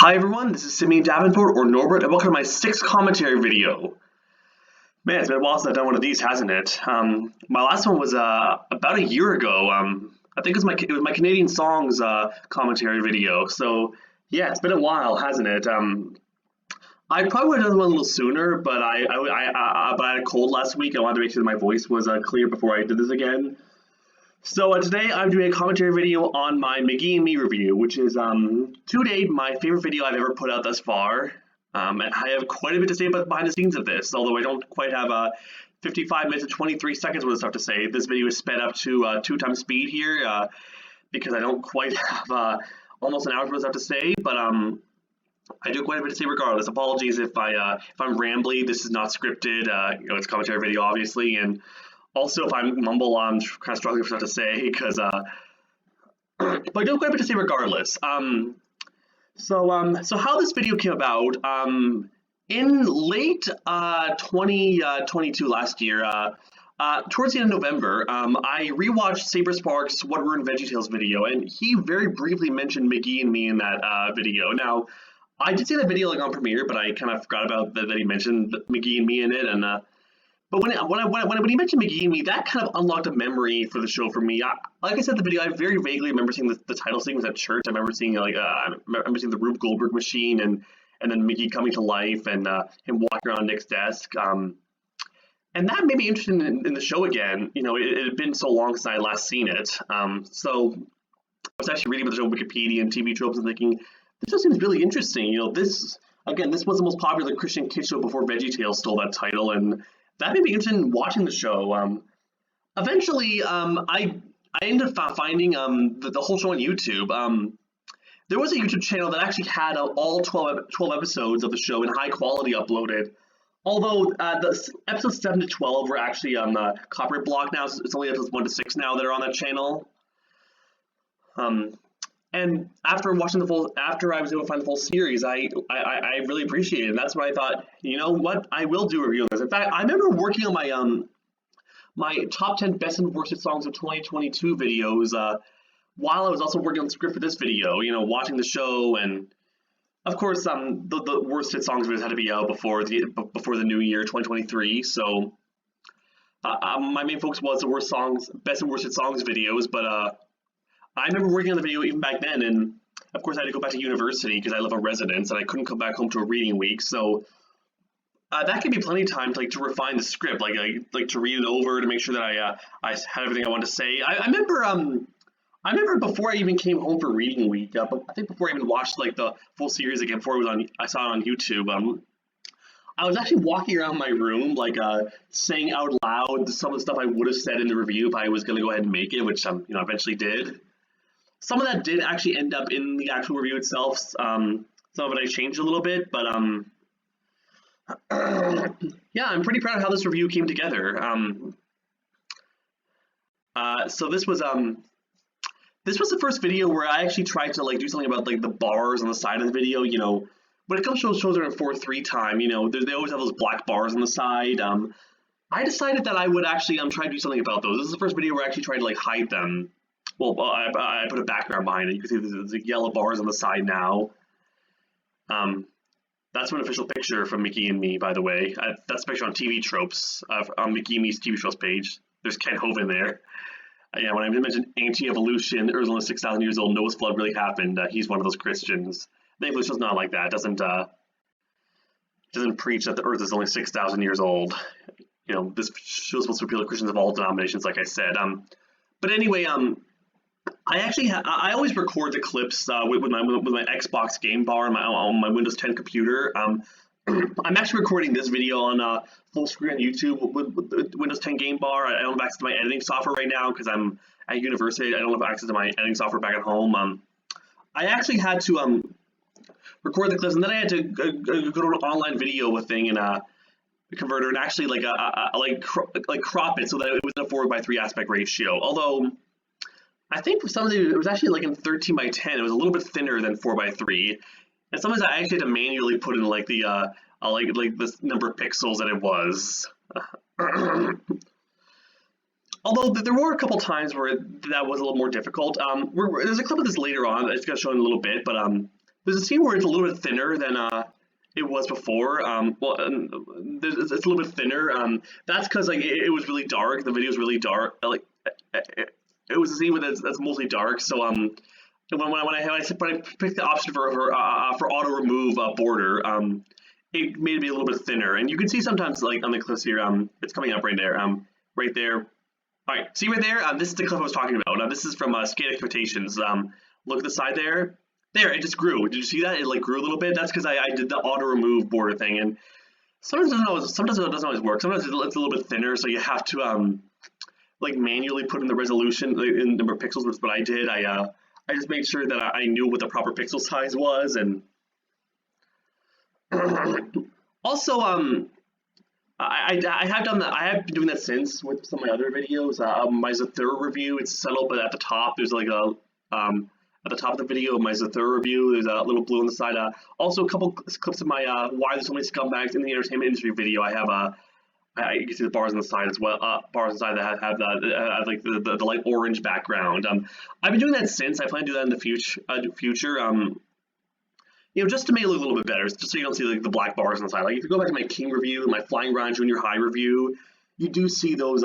Hi everyone, this is Simeon Davenport or Norbert, and welcome to my sixth commentary video. Man, it's been a while since I've done one of these, hasn't it? My last one was about a year ago. I think it was my Canadian songs commentary video. So yeah, it's been a while, hasn't it? I probably would have done one a little sooner, but but I had a cold last week. I wanted to make sure that my voice was clear before I did this again. So today I'm doing a commentary video on my McGee and Me review, which is to date my favorite video I've ever put out thus far. And I have quite a bit to say about behind the scenes of this, although I don't quite have 55 minutes and 23 seconds worth of stuff to say. This video is sped up to 2 times speed here because I don't quite have almost an hour's worth of stuff to say, but I do quite a bit to say regardless. Apologies if I'm rambly. This is not scripted. It's a commentary video, obviously, and also, if I mumble, I'm kind of struggling for stuff to say because, but I do quite a bit to say regardless. So how this video came about, in late 2022 last year, towards the end of November, I rewatched Saber Sparks' What Were in VeggieTales video, and he very briefly mentioned McGee and Me in that video. Now, I did see that video on Premiere, but I kind of forgot about that he mentioned McGee and Me in it, and but when he mentioned McGee and Me, that kind of unlocked a memory for the show for me. Like I said in the video, I very vaguely remember seeing the title sequence at church. I remember seeing the Rube Goldberg machine and then McGee coming to life and him walking around Nick's desk. And that made me interested in the show again. You know, it had been so long since I had last seen it. So I was actually reading about the show Wikipedia and TV tropes and thinking, this show seems really interesting. You know, this was the most popular Christian kid show before VeggieTales stole that title, and that made me interested in watching the show. Eventually, I ended up finding the whole show on YouTube. There was a YouTube channel that actually had all 12 episodes of the show in high quality uploaded. Although the episodes 7 to 12 were actually on the copyright block now, so it's only episodes 1 to 6 now that are on that channel. And after I was able to find the full series, I really appreciated it. And that's when I thought, you know what, I will do a review of this. In fact, I remember working on my top 10 best and worst songs of 2022 videos while I was also working on the script for this video. You know, watching the show, and of course, the worst hit songs videos had to be out before the new year, 2023. So my main focus was the best and worst hit songs videos, but I remember working on the video even back then, and of course I had to go back to university because I live in residence and I couldn't come back home to a reading week. So that could be plenty of time to refine the script, like to read it over to make sure that I had everything I wanted to say. I remember before I even came home for reading week, but I think before I even watched like the full series again, before I saw it on YouTube. I was actually walking around my room, like saying out loud some of the stuff I would have said in the review if I was going to go ahead and make it, which eventually did. Some of that did actually end up in the actual review itself. Some of it I changed a little bit, but yeah, I'm pretty proud of how this review came together. So this was the first video where I actually tried to do something about the bars on the side of the video. You know, when it comes to shows that are in 4:3 time, you know, they always have those black bars on the side. I decided that I would actually try to do something about those. This is the first video where I actually tried to hide them. Well, I put a background behind it. You can see there's yellow bars on the side now. That's an official picture from McGee and Me, by the way. That's a picture on TV Tropes, on McGee and Me's TV Tropes page. There's Ken Hovind there. Yeah, when I mentioned anti-evolution, Earth's only 6,000 years old, Noah's flood really happened. He's one of those Christians. The evolution's not like that. Doesn't preach that the Earth is only 6,000 years old. You know, this show's supposed to appeal to Christians of all denominations, like I said. But anyway, I always record the clips with my Xbox game bar on my Windows 10 computer. I'm actually recording this video on full screen on YouTube with the Windows 10 game bar. I don't have access to my editing software right now because I'm at university. I don't have access to my editing software back at home. I actually had to record the clips, and then I had to go to an online video thing and a converter and actually crop it so that it was in a 4:3 aspect ratio. Although I think for some of it was actually in 13:10. It was a little bit thinner than 4:3, and sometimes I actually had to manually put in this number of pixels that it was. Although there were a couple times where that was a little more difficult. There's a clip of this later on. It's going to show in a little bit, but there's a scene where it's a little bit thinner than it was before. It's a little bit thinner. That's because like it was really dark. The video was really dark. Like it was a scene that's mostly dark. So when I picked the option for auto remove border, it made it be a little bit thinner. And you can see sometimes like on the clips here, it's coming up right there, right there. All right, see right there? This is the clip I was talking about. Now this is from Skate Expectations. Look at the side there. There, it just grew. Did you see that? It like grew a little bit. That's because I did the auto remove border thing, and sometimes it doesn't always work. Sometimes it's a little bit thinner, so you have to like manually put in the resolution in number of pixels, which is what I did. I just made sure that I knew what the proper pixel size was, and also I have done that. I have been doing that since with some of my other videos. My Zathura review, it's subtle, but at the top there's like a at the top of the video of my Zathura review, there's a little blue on the side. Also a couple clips of my why there's so many scumbags in the entertainment industry video. I have you can see the bars on the side as well. Bars on the side that have like the light orange background. I've been doing that since. I plan to do that in the future. You know, just to make it look a little bit better, just so you don't see like the black bars on the side. Like if you go back to my King review, my Flying Grind Junior High review, you do see those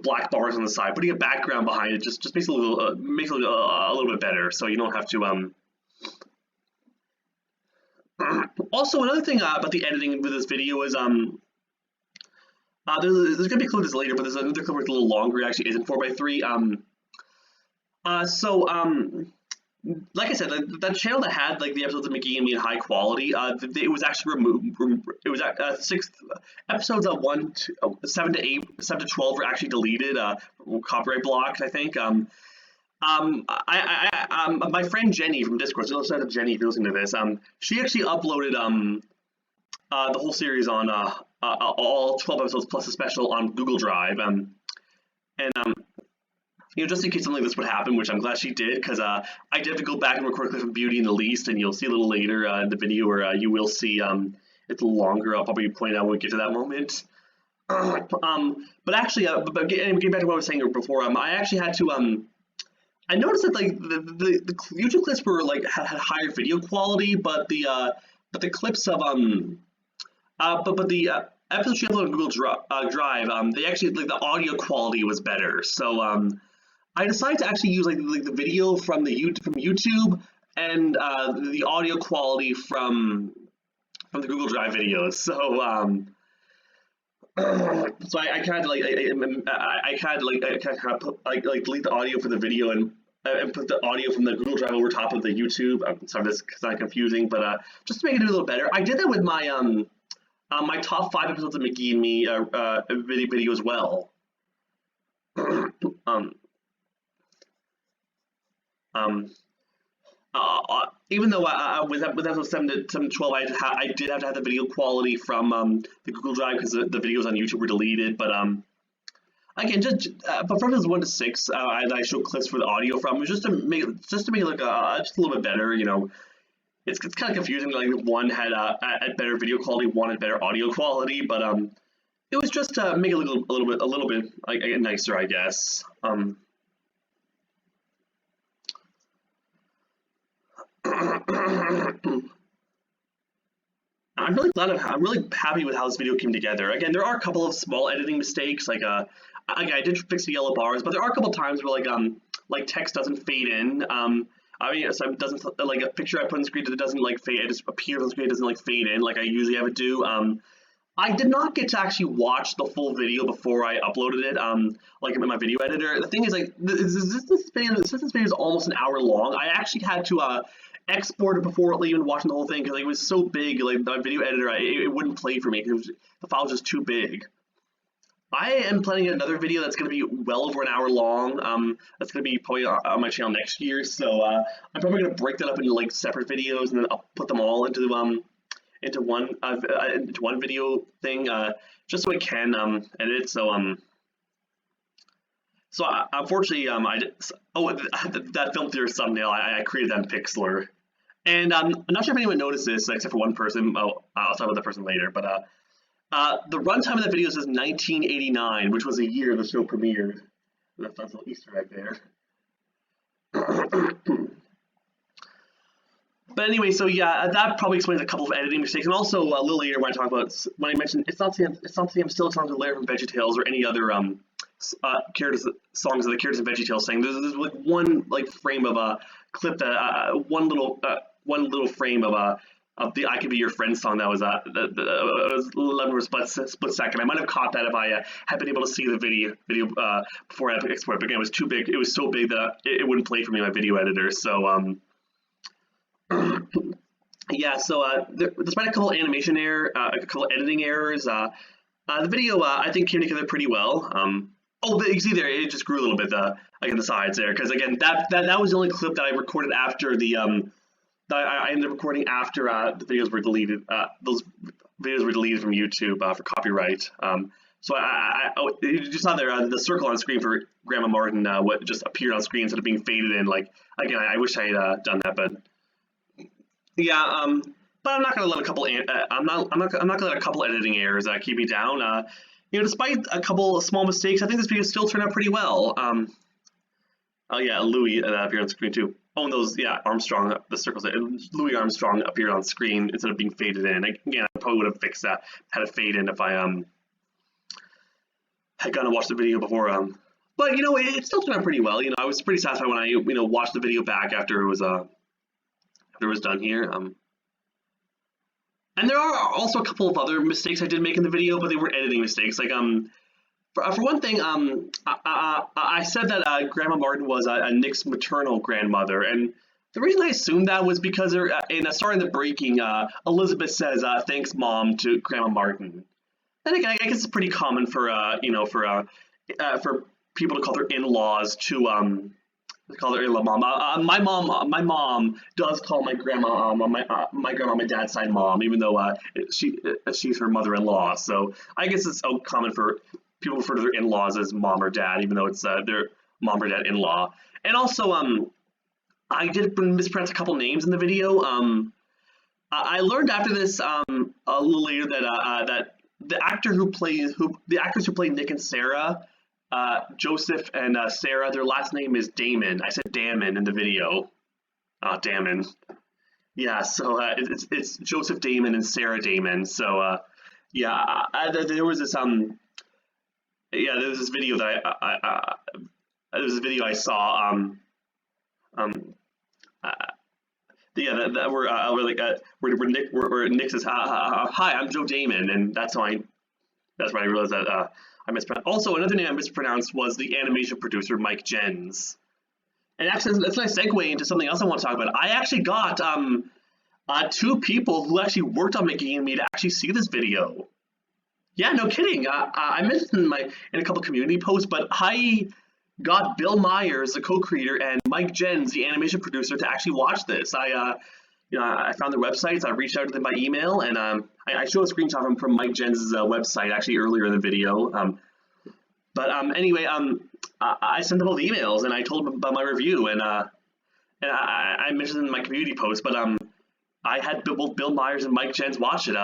black bars on the side. Putting a background behind it just makes it a little bit better, so you don't have to Also, another thing about the editing with this video is there's gonna be a clip of this later, but there's another clip where it's a little longer. It actually isn't 4:3. Like I said, that channel that had like the episodes of McGee and Me in high quality, it was actually removed. It was episodes of 7 to 8, 7 to 12 were actually deleted, copyright blocked, I think. My friend Jenny from Discord, so shout out to Jenny if you're listening to this. She actually uploaded the whole series on all 12 episodes plus a special on Google Drive. You know, just in case something like this would happen, which I'm glad she did, because I did have to go back and record a clip from Beauty and the Least, and you'll see a little later in the video where you will see it's a little longer. I'll probably point out when we get to that moment. But actually, getting back to what I was saying before, I actually had to I noticed that like the YouTube clips were like had higher video quality, but the clips of the episodes she uploaded on Google Drive, they actually like the audio quality was better. So I decided to actually use like the video from YouTube and the audio quality from the Google Drive videos. So so I kind of like delete the audio for the video and put the audio from the Google Drive over top of the YouTube. I'm sorry, this is kind of confusing, but just to make it a little better, I did that with my my top 5 episodes of McGee and Me video as well. Even though with episode 7 to 12, I did have to have the video quality from the Google Drive because the videos on YouTube were deleted. But again, but from episodes 1 to 6, I showed clips for the audio from it just to make it look just a little bit better. You know, it's kind of confusing. Like one had better video quality, one had better audio quality, but it was just to make it look a little bit like nicer, I guess. I'm really happy with how this video came together. Again, there are a couple of small editing mistakes, like again, I did fix the yellow bars, but there are a couple times where like text doesn't fade in. I mean, so it doesn't like a picture I put on the screen that doesn't like fade. It just appears on the screen. It doesn't like fade in like I usually have it do. I did not get to actually watch the full video before I uploaded it, like in my video editor. The thing is, like, this video is almost an hour long. I actually had to export it before even watching the whole thing because it was so big. Like my video editor, it wouldn't play for me because the file was just too big. I am planning another video that's going to be well over an hour long. That's going to be probably on my channel next year. So I'm probably going to break that up into like separate videos and then I'll put them all into one video thing, just so I can edit it. So unfortunately, that film theater thumbnail I created that in Pixlr, and I'm not sure if anyone noticed this except for one person. Oh, I'll talk about that person later. But the runtime of that video says 1989, which was the year the show premiered. That's a little Easter egg there. But anyway, so yeah, that probably explains a couple of editing mistakes, and also a little later when I talk about when I mentioned it's not the I'm still talking to Larry from VeggieTales or any other characters songs of the characters in VeggieTales saying there's like one like frame of a clip that one little frame of the "I Could Be Your Friend" song that was was 11 split second. I might have caught that if I had been able to see the video before I export it. But again, it was too big. It was so big that it wouldn't play for me in my video editor. So yeah, so despite a couple animation a couple editing errors, the video I think came together pretty well. Oh, but you see there, it just grew a little bit like in the sides there, because again, that was the only clip that I recorded after the that I ended up recording after the videos were deleted. Those videos were deleted from YouTube for copyright. So you just saw there the circle on screen for Grandma Martin, what just appeared on screen instead of being faded in. Like again, I wish I had done that, but. Yeah, but I'm not gonna let a couple. I'm not gonna let a couple editing errors keep me down. Despite a couple of small mistakes, I think this video still turned out pretty well. Oh yeah, Louis appeared on screen too. Oh, and those Armstrong, the circles. Louis Armstrong appeared on screen instead of being faded in. Again, I probably would have fixed that, had it fade in if I had gone and watched the video before. But it still turned out pretty well. I was pretty satisfied when I watched the video back after it was done here. And there are also a couple of other mistakes I did make in the video, but they were editing mistakes. Like for one thing, I said that Grandma Martin was Nick's maternal grandmother, and the reason I assumed that was because in starting the breaking, Elizabeth says "Thanks, Mom" to Grandma Martin. And I guess it's pretty common for for people to call their in-laws to they call her in-law mom. My mom does call my grandma my grandma my dad's side mom, even though she's her mother-in-law. So I guess it's so common for people refer to their in-laws as mom or dad, even though it's their mom or dad in-law. And also I did mispronounce a couple names in the video. I learned after this a little later that the actors who play Nick and Sarah. Joseph and Sarah, their last name is Damon. I said Damon in the video. Damon. Yeah, so it's Joseph Damon and Sarah Damon. So there was this there was this video that I saw where Nick says hi, I'm Joe Damon, and that's when I realized that I mispronounced. Also, another name I mispronounced was the animation producer, Mike Jens. And actually, that's a nice segue into something else I want to talk about. I actually got two people who actually worked on McGee and Me to actually see this video. Yeah, no kidding. I mentioned in a couple community posts, but I got Bill Myers, the co-creator, and Mike Jens, the animation producer, to actually watch this. I found their websites. I reached out to them by email, and I showed a screenshot from Mike Jens' website actually earlier in the video. Anyway, I sent them all the emails, and I told them about my review, and I mentioned it in my community post. But I had both Bill Myers and Mike Jens watch it.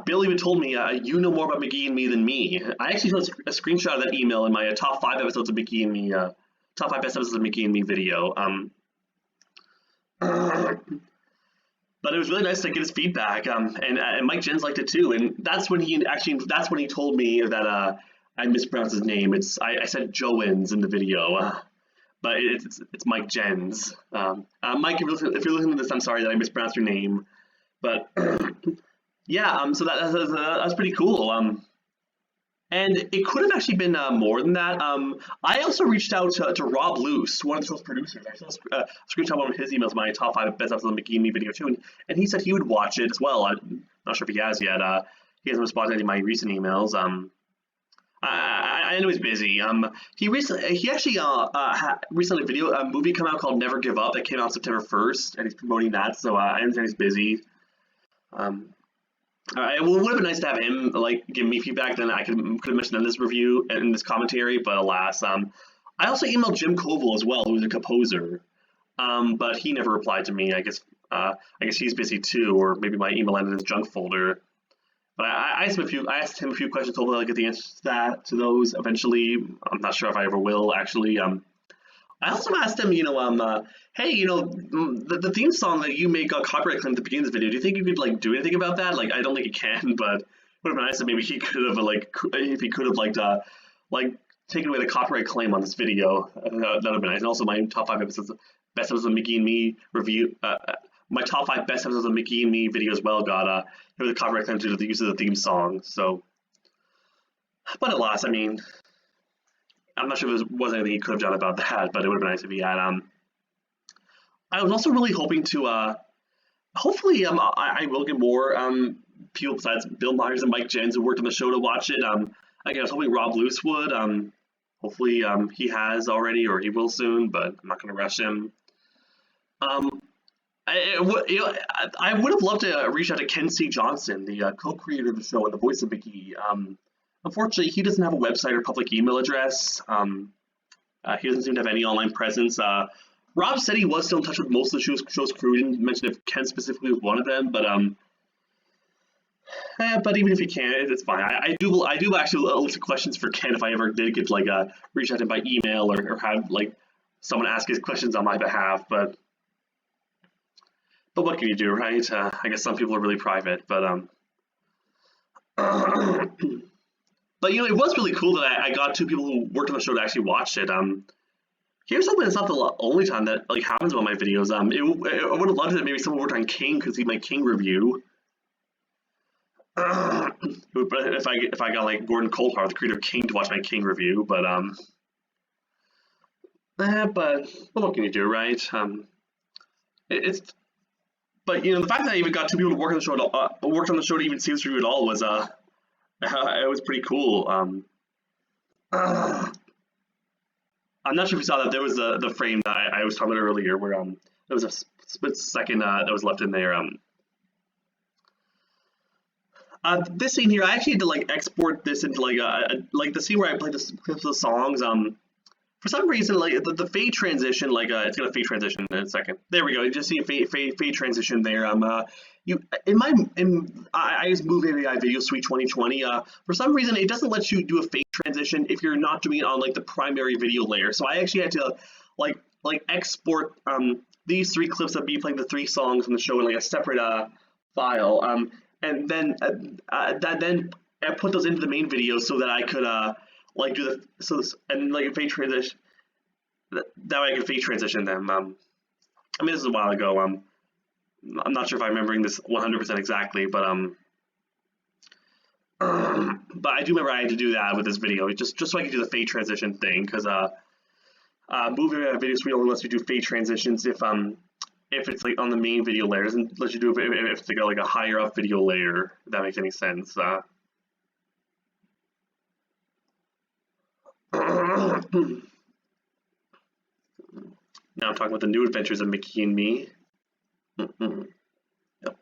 Bill even told me, "You know more about McGee and Me than me." I actually showed a screenshot of that email in my top 5 episodes of McGee and Me, top 5 best episodes of McGee and Me video. But it was really nice to get his feedback, and Mike Jens liked it too. And that's when he told me that I mispronounced his name. I said Joens in the video, but it's Mike Jens. Mike, if you're listening to this, I'm sorry that I mispronounced your name. But yeah, so that's pretty cool. And it could have actually been more than that. I also reached out to Rob Luce, one of the show's producers. I saw a screenshot of one of his emails, my top 5 best episodes of the McGee and Me video too, and he said he would watch it as well. I'm not sure if he has yet. He hasn't responded to any of my recent emails. I know he's busy. He actually recently a movie come out called Never Give Up that came out September 1st, and he's promoting that. So I understand he's busy. It would have been nice to have him give me feedback. Then I could have mentioned in this review and in this commentary, but alas. I also emailed Jim Koval as well, who's a composer, but he never replied to me. I guess he's busy too, or maybe my email ended in his junk folder. But I asked him a few questions. Hopefully, I'll get the answers to those eventually. I'm not sure if I ever will actually. I also asked him, hey, the theme song that you make got copyright claim at the beginning of the video. Do you think you could like do anything about that? Like, I don't think he can, but it would have been nice if maybe he could have if he could have like taken away the copyright claim on this video. That would have been nice. And also my top 5 best episodes of McGee and Me review. My top 5 best episodes of McGee and Me video as well got the copyright claim due to the use of the theme song. So, but alas, I mean, I'm not sure if there was anything he could have done about that, but it would have been nice if he had. I was also really hoping to, hopefully, I will get more people besides Bill Myers and Mike Jens who worked on the show to watch it. Again, I was hoping Rob Luce would. Hopefully, he has already, or he will soon, but I'm not going to rush him. I would have loved to reach out to Ken C. Johnson, the co-creator of the show and the voice of McGee. Unfortunately, he doesn't have a website or public email address. He doesn't seem to have any online presence. Rob said he was still in touch with most of the show's crew. He didn't mention if Ken specifically was one of them, but even if he can't, it's fine. I do actually a list of questions for Ken if I ever did get reach out to him by email or have someone ask his questions on my behalf. But what can you do, right? I guess some people are really private, but but it was really cool that I got 2 people who worked on the show to actually watch it. Here's something that's not the only time that happens about my videos. I would have loved it if maybe someone worked on King could see my King review. But if I got Gordon Coulthard, the creator of King, to watch my King review, but what can you do, right? But the fact that I even got 2 people to work on the show worked on the show to even see this review at all was it was pretty cool. I'm not sure if you saw that there was the frame that I was talking about earlier, where there was a split second that was left in there. This scene here, I actually had to export this into the scene where I played the songs. For some reason, the fade transition, it's gonna fade transition in a second. There we go. You just see a fade transition there. I use Move AI Video Suite 2020. For some reason, it doesn't let you do a fade transition if you're not doing it on the primary video layer. So I actually had to export these 3 clips of me playing the 3 songs from the show in a separate file. And then I put those into the main video so that I could do fade transition. That way I could fade transition them. I mean, this is a while ago. I'm not sure if I'm remembering this 100% exactly, but I do remember I had to do that with this video, just so I could do the fade transition thing, because moving video suite only lets you do fade transitions if it's on the main video layer. It doesn't let you do it if it's a higher up video layer, if that makes any sense. Now I'm talking about the new adventures of McGee and Me. Yep.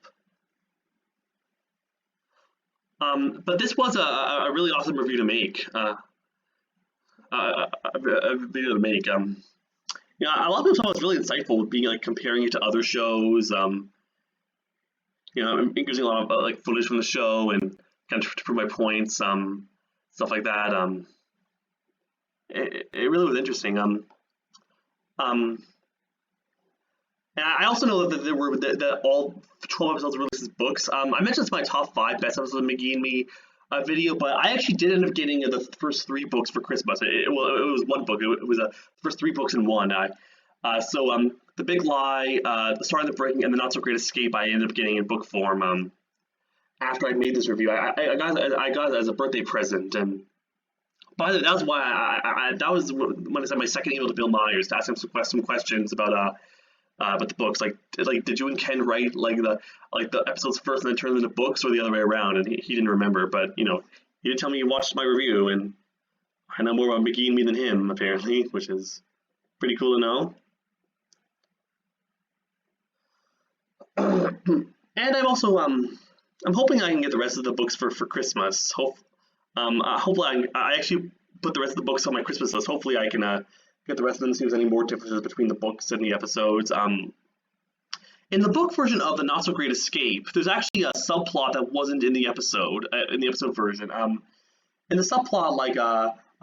But this was a really awesome review to make. A video to make. A lot of people thought it was really insightful with being comparing it to other shows. Using a lot of footage from the show and kind of to prove my points. Stuff like that. It really was interesting. And I also know that there were that all 12 episodes were released as books. I mentioned it's my top 5 best episodes of McGee and Me video, but I actually did end up getting the first 3 books for Christmas. It was one book. It was the first 3 books in one. So The Big Lie, The Star and the Breaking, and The Not So Great Escape I ended up getting in book form. After I made this review, I got it as a birthday present, and by the way, that was why that was when I sent my second email to Bill Myers to ask him some questions about the books. Did you and Ken write the episodes first and then turn them into books, or the other way around? And he didn't remember, but he did tell me he watched my review, and I know more about McGee and Me than him, apparently, which is pretty cool to know. And I'm also I'm hoping I can get the rest of the books for Christmas. Hopefully I actually put the rest of the books on my Christmas list. Hopefully I can get the rest of them, see if there's any more differences between the books and the episodes. In the book version of The Not So Great Escape, there's actually a subplot that wasn't in the episode version. In the subplot,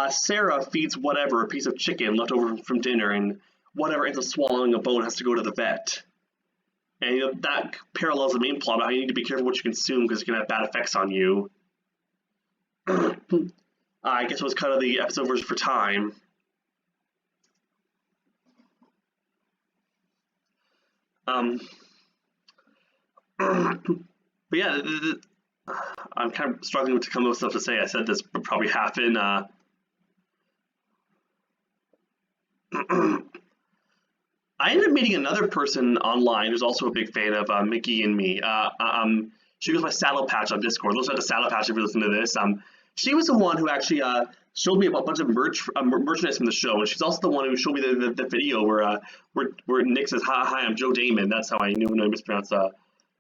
Sarah feeds whatever a piece of chicken left over from dinner, and whatever ends up swallowing a bone has to go to the vet. And that parallels the main plot about how you need to be careful what you consume because it can have bad effects on you. I guess it was kind of the episode version for time. But yeah, I'm kind of struggling to come up with stuff to say. I said this would probably happen. I ended up meeting another person online who's also a big fan of McGee and Me. She goes by Saddle Patch on Discord. Those are the Saddle Patch if you listen to this. She was the one who actually showed me a bunch of merchandise from the show, and she's also the one who showed me the video where Nick says, "Hi, I'm Joe Damon." That's how I knew when I mispronounced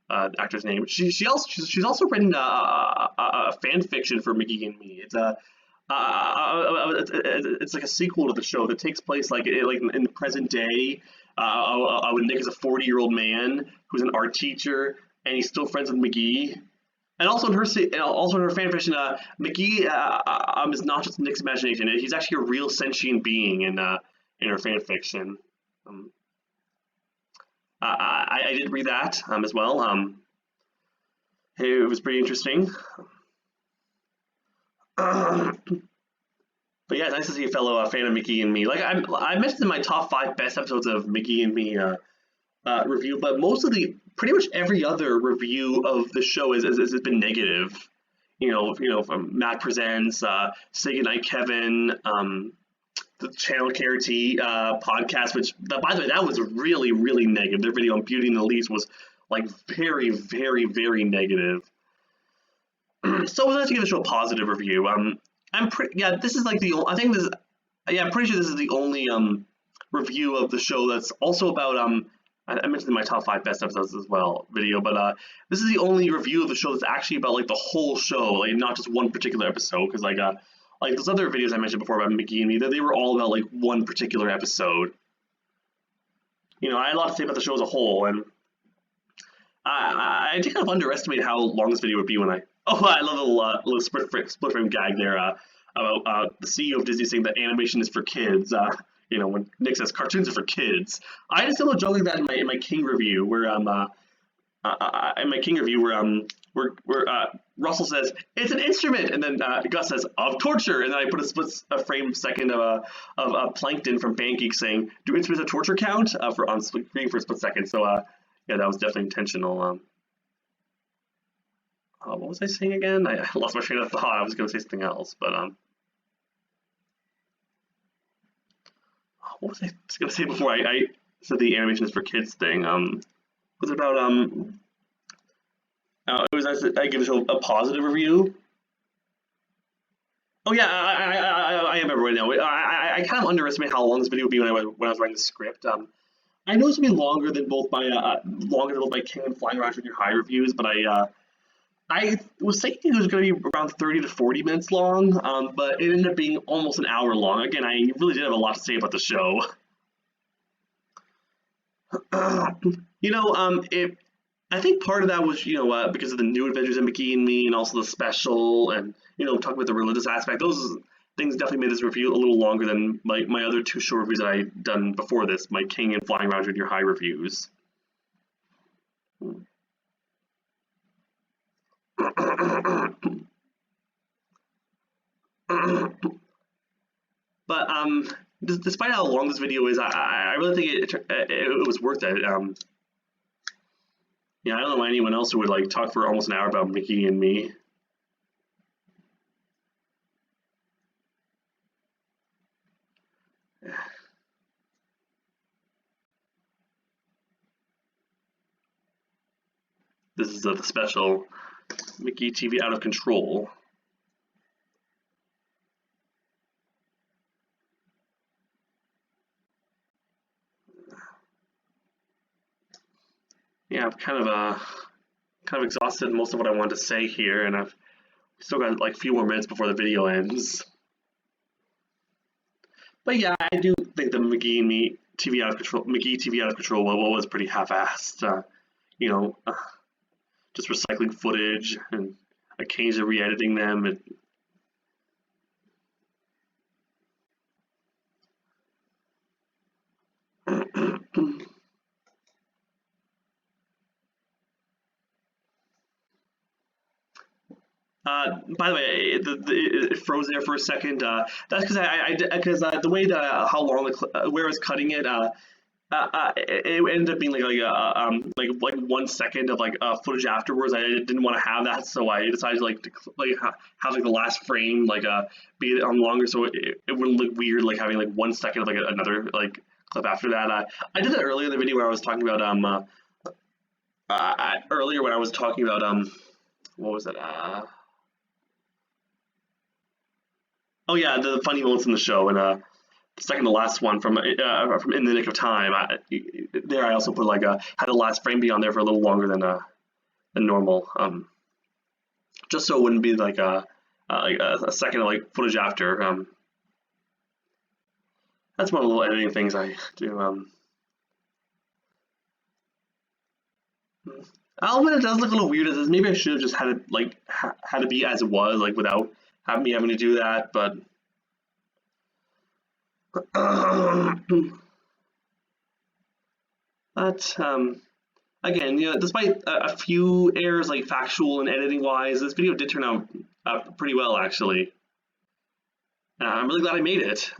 actor's name. She's also written a fan fiction for McGee and Me. It's like a sequel to the show that takes place like in the present day. When Nick is a 40-year-old man who's an art teacher, and he's still friends with McGee. And also in her fan fiction, McGee is not just Nick's imagination. He's actually a real sentient being in her fan fiction. I did read that as well. It was pretty interesting. But yeah, it's nice to see a fellow fan of McGee and Me. Like I mentioned in my top 5 best episodes of McGee and Me review, but pretty much every other review of the show has been negative. From Matt Presents, Say Goodnight Kevin, the Channel Carity podcast, which by the way, that was really, really negative. Their video on Beauty and the Beast was like very, very, very negative. So it was nice to give the show a positive review. This is like I'm pretty sure this is the only review of the show that's also about I mentioned in my top 5 best episodes as well video, but this is the only review of the show that's actually about like the whole show, like not just one particular episode, because like those other videos I mentioned before about McGee and Me, they were all about like one particular episode. I had a lot to say about the show as a whole, and I did kind of underestimate how long this video would be when I love the little split frame gag there about the CEO of Disney saying that animation is for kids. When Nick says cartoons are for kids. I had a similar joke like that in my King review, where where Russell says it's an instrument, and then Gus says of torture, and then I put a frame second of Plankton from Pancake saying, "Do instruments of torture count?" on screen for a split second. So yeah, that was definitely intentional. What was I saying again? I lost my train of thought. I was going to say something else, but what was I going to say before I said the animation is for kids thing? Was it about it was nice that I give the show a positive review. Oh yeah, I remember right now. I kind of underestimated how long this video would be when I was writing the script. I know it's gonna be longer than both my King and Flying Around Junior High reviews, but I was thinking it was going to be around 30 to 40 minutes long, but it ended up being almost an hour long. Again, I really did have a lot to say about the show. I think part of that was, because of the New Adventures in McGee and Me, and also the special, and talking about the religious aspect. Those things definitely made this review a little longer than my other 2 short reviews that I'd done before this, my King and Flying Around Junior High reviews. But despite how long this video is, I really think it was worth it. I don't know why anyone else would like talk for almost an hour about McGee and Me. This is the special McGee TV Out of Control. Yeah, I've kind of exhausted most of what I wanted to say here, and I've still got like a few more minutes before the video ends. But yeah, I do think the McGee and Me TV Out of Control, McGee TV Out of Control was pretty half-assed. Just recycling footage and occasionally re-editing them. By the way, it froze there for a second. That's because because the way that how long where I was cutting it, it ended up being like 1 second of footage afterwards. I didn't want to have that, so I decided to have like the last frame be it on longer, so it wouldn't look weird like having like 1 second of like another like clip after that. I did that earlier in the video where I was talking about earlier when I was talking about what was it oh yeah, the funny moments in the show, and second to last one from In the Nick of Time. There I also put had the last frame be on there for a little longer than normal, just so it wouldn't be like a second of like footage after. That's one of the little editing things I do. I'll admit it does look a little weird as this. Maybe I should have just had it had it be as it was, like without having to do that, but but again, despite a few errors like factual and editing wise, this video did turn out pretty well actually. I'm really glad I made it.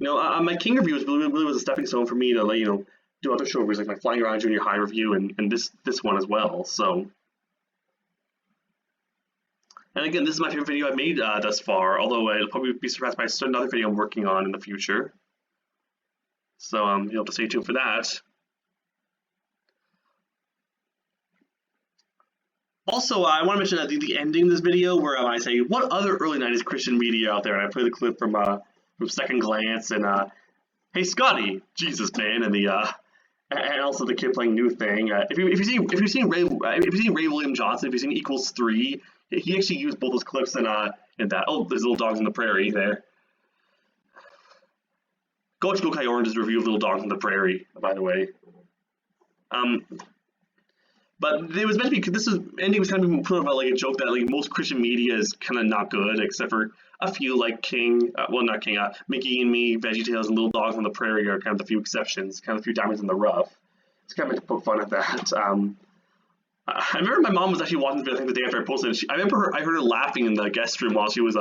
My King review really was a stepping stone for me to do other show reviews like my Flying Around Junior High review and this one as well. So, and again, this is my favorite video I've made thus far. Although it'll probably be surpassed by another video I'm working on in the future. So you'll have to stay tuned for that. Also, I want to mention the ending of this video where I say, what other early 90s Christian media out there? And I play the clip from Second Glance and Hey Scotty, Jesus man, and and also the kid playing New Thing. If you've seen Ray William Johnson, if you've seen Equals 3, he actually used both those clips in that. Oh, there's Little Dogs on the Prairie there. Go watch Go Kai Orange's review of Little Dogs on the Prairie, by the way. But it was meant to be. Andy was kind of put about like a joke that like most Christian media is kind of not good, except for a few like King, well not King, McGee and Me, VeggieTales, and Little Dogs on the Prairie are kind of the few exceptions, kind of the few diamonds in the rough. It's kind of meant to poke fun at that. I remember my mom was actually watching the video the day after I posted it. I heard her laughing in the guest room while she was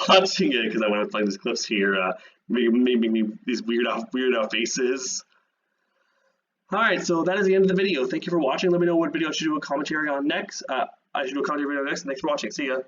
watching it because I wanted to play these clips here, making me these weird out faces. Alright, so that is the end of the video. Thank you for watching. Let me know what video I should do a commentary on next. I should do a commentary video next. Thanks for watching. See ya.